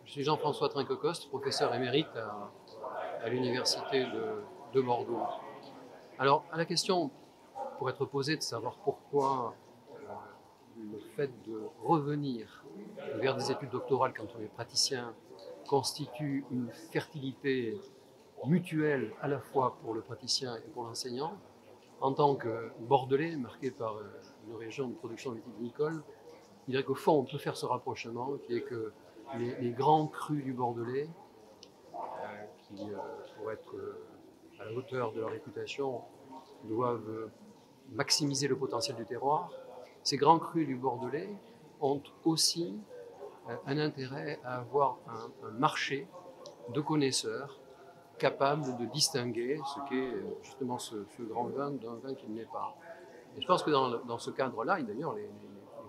Je suis Jean-François Trinquecoste, professeur émérite à l'Université de Bordeaux. Alors, à la question pour être posée de savoir pourquoi le fait de revenir vers des études doctorales quand on est praticien constitue une fertilité mutuelle à la fois pour le praticien et pour l'enseignant, en tant que Bordelais, marqué par une région de production vitivinicole, je dirais qu'au fond, on peut faire ce rapprochement, qui est que les grands crus du Bordelais, qui, pour être à la hauteur de leur réputation, doivent maximiser le potentiel du terroir, ces grands crus du Bordelais ont aussi un intérêt à avoir un marché de connaisseurs capables de distinguer ce qu'est justement ce grand vin d'un vin qui ne l'est pas. Et je pense que dans ce cadre-là, et d'ailleurs les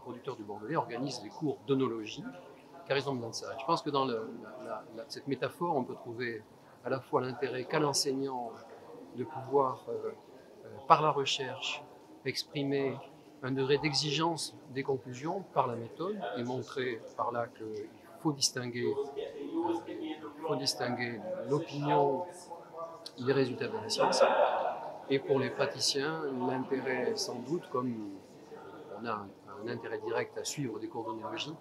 producteurs du Bordelais organisent des cours d'œnologie, car ils ont besoin de ça. Je pense que dans cette métaphore, on peut trouver à la fois l'intérêt qu'a l'enseignant de pouvoir, par la recherche, exprimer un degré d'exigence des conclusions par la méthode et montrer par là qu'il faut distinguer l'opinion des résultats de la science. Et pour les praticiens, l'intérêt sans doute, comme on a un intérêt direct à suivre des cours d'œnologie,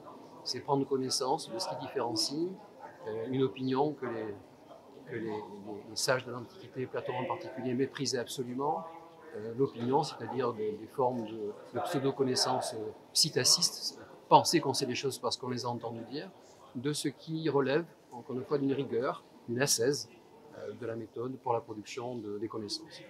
c'est prendre connaissance de ce qui différencie une opinion que les sages de l'Antiquité, Platon en particulier, méprisaient absolument, l'opinion, c'est-à-dire des formes de pseudo-connaissances psittacistes, penser qu'on sait les choses parce qu'on les a entendues dire, de ce qui relève, encore une fois, d'une rigueur, d'une ascèse de la méthode pour la production des connaissances.